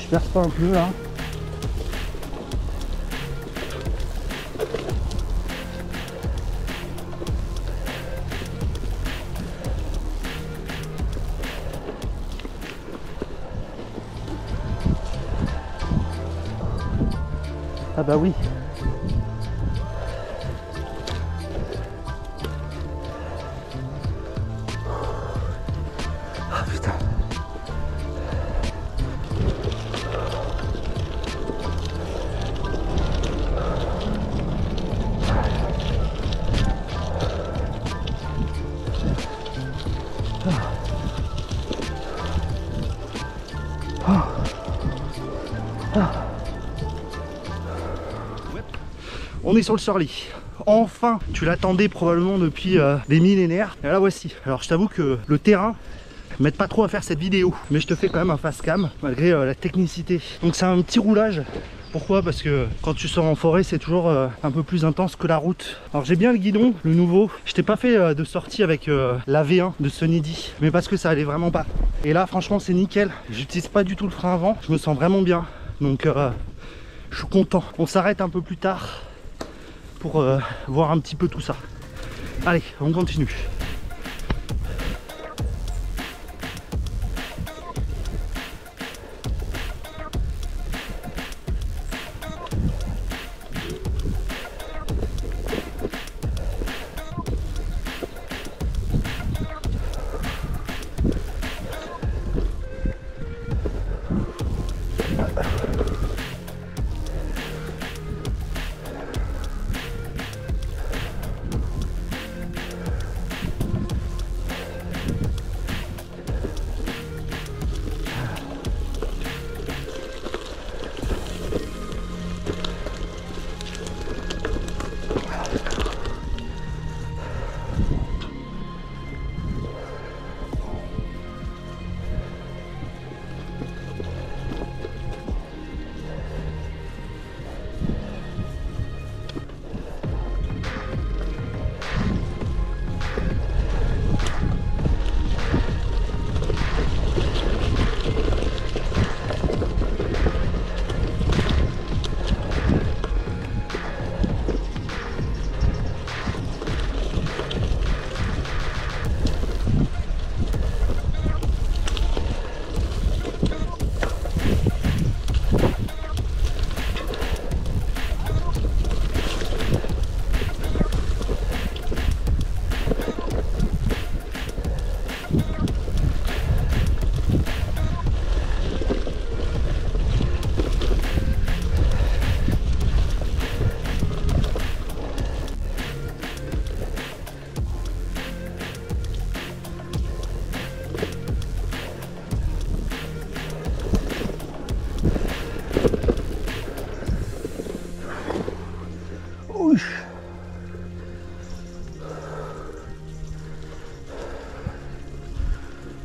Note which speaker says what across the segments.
Speaker 1: je perce pas un peu là. Ah bah oui. Ah putain. On est sur le Surly. Enfin, tu l'attendais probablement depuis des millénaires. Et là voici. Alors je t'avoue que le terrain m'aide pas trop à faire cette vidéo, mais je te fais quand même un face cam malgré la technicité. Donc c'est un petit roulage. Pourquoi? Parce que quand tu sors en forêt, c'est toujours un peu plus intense que la route. Alors j'ai bien le guidon, le nouveau. Je t'ai pas fait de sortie avec la V1 de Sunny-D, mais parce que ça allait vraiment pas. Et là franchement c'est nickel. J'utilise pas du tout le frein avant. Je me sens vraiment bien. Donc je suis content. On s'arrête un peu plus tard pour voir un petit peu tout ça. Allez, on continue.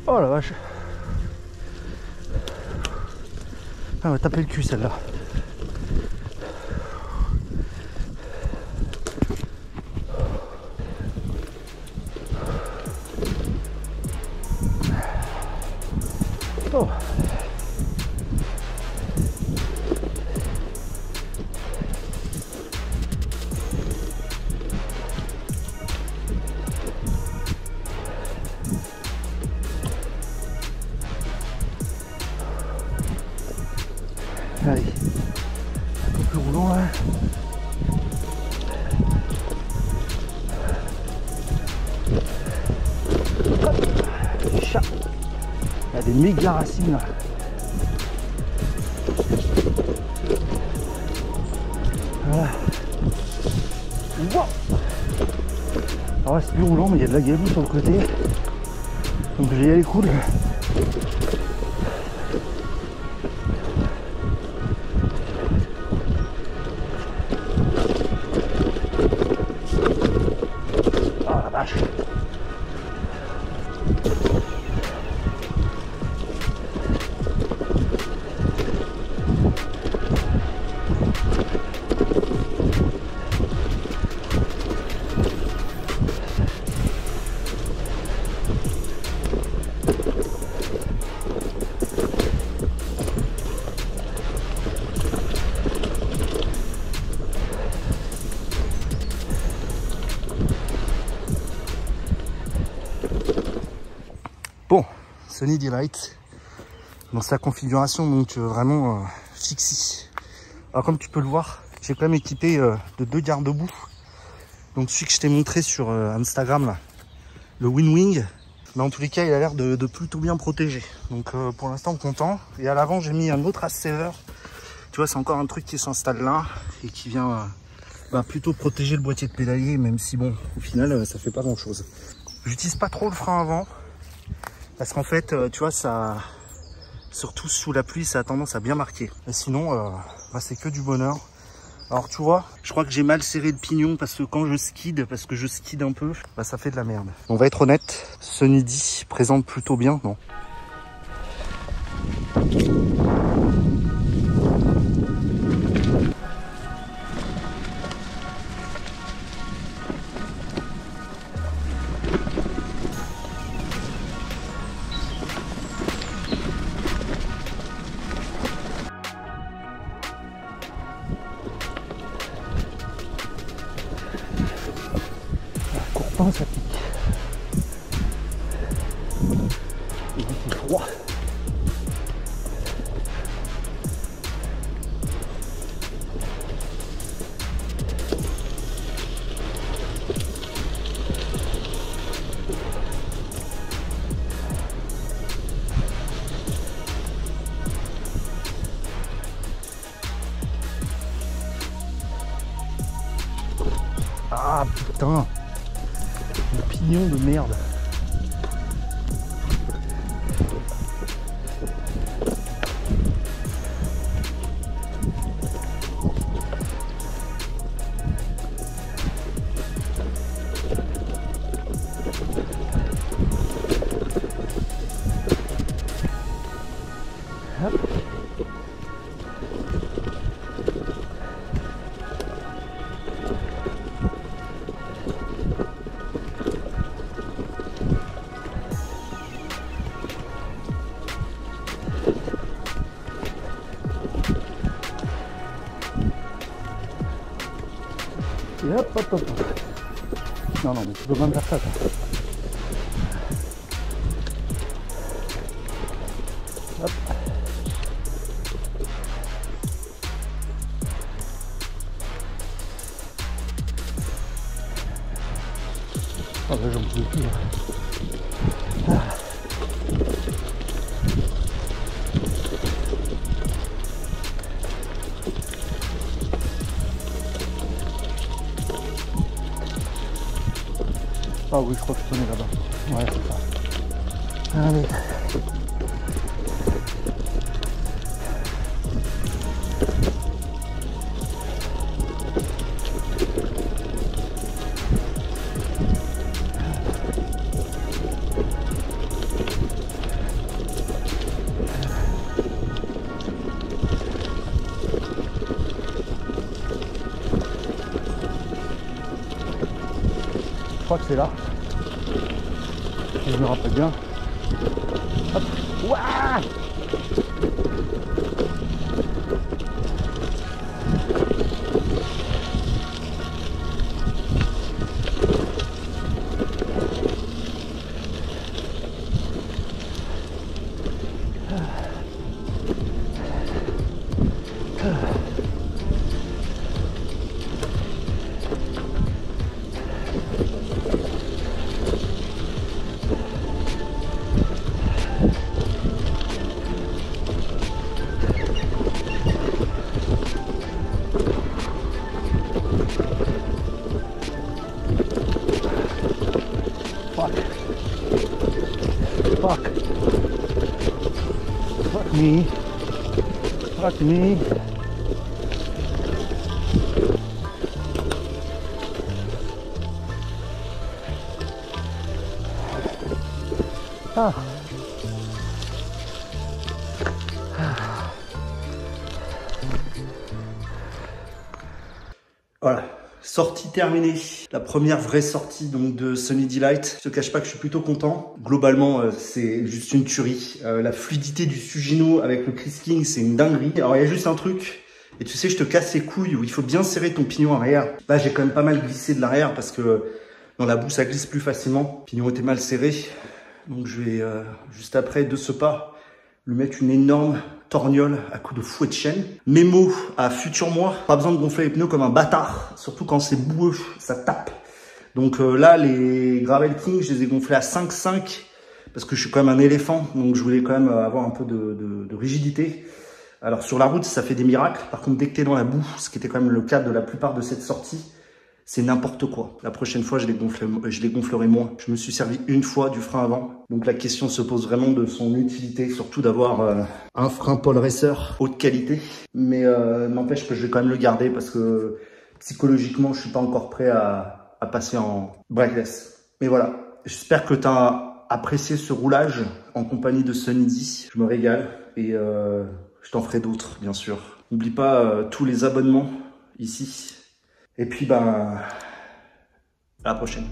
Speaker 1: Oh la vache. Ah, on va taper le cul celle-là. Oh. Allez, un peu plus roulant là. Hop, chat. Il y a des méga racines là. Voilà. Wow. Alors là c'est plus roulant mais il y a de la gaboue sur le côté. Donc je vais y aller cool. Sunny Delight dans sa configuration donc vraiment fixie. Alors comme tu peux le voir, j'ai quand même équipé de 2 garde-boue. Donc celui que je t'ai montré sur Instagram là, le Winwing, mais en tous les cas il a l'air de plutôt bien protégé. Donc pour l'instant content. Et à l'avant j'ai mis un autre Ace Saver. Tu vois, c'est encore un truc qui s'installe là et qui vient plutôt protéger le boîtier de pédalier, même si bon, au final ça fait pas grand chose. J'utilise pas trop le frein avant parce qu'en fait tu vois, ça, surtout sous la pluie, ça a tendance à bien marquer. Et sinon c'est que du bonheur. Alors tu vois, je crois que j'ai mal serré le pignon parce que quand je skid, un peu, ça fait de la merde. On va être honnête, ce Nidi présente plutôt bien, non? Ça pique. Il fait froid. Ah putain, le pignon de merde. Hop. Et hop, hop, hop. Non, non, mais tu peux pas me faire ça, toi. Hop. Ah bah j'en peux plus là. Ah. Ah oui, je crois que je connais là-bas. Ouais, c'est ça. Allez. Je crois que c'est là. Si je me rappelle bien. Hop. Ouah! Fuck. Fuck me. Fuck me. Ah. Voilà. Sortie terminée, la première vraie sortie donc de Sunny Delight. Je te cache pas que je suis plutôt content. Globalement, c'est juste une tuerie. La fluidité du Sugino avec le Chris King, c'est une dinguerie. Alors il y a juste un truc, et tu sais, je te casse les couilles où il faut bien serrer ton pignon arrière. Là, j'ai quand même pas mal glissé de l'arrière parce que dans la boue, ça glisse plus facilement. Le pignon était mal serré. Donc je vais, juste après de ce pas, lui mettre une énorme torgnole à coups de fouet de chaîne. Mémo à futur moi, pas besoin de gonfler les pneus comme un bâtard, surtout quand c'est boueux, ça tape. Donc là, les Gravel King, je les ai gonflés à 5,5 parce que je suis quand même un éléphant, donc je voulais quand même avoir un peu de rigidité. Alors sur la route, ça fait des miracles. Par contre, dès que tu es dans la boue, ce qui était quand même le cas de la plupart de cette sortie, c'est n'importe quoi. La prochaine fois, je les gonflerai moins. Je me suis servi une fois du frein avant. Donc la question se pose vraiment de son utilité, surtout d'avoir un frein Paul Racer haute qualité. Mais n'empêche que je vais quand même le garder parce que psychologiquement, je suis pas encore prêt à passer en breakless. Mais voilà, j'espère que tu as apprécié ce roulage en compagnie de Sunny. Je me régale et je t'en ferai d'autres, bien sûr. N'oublie pas tous les abonnements ici. Et puis, à la prochaine.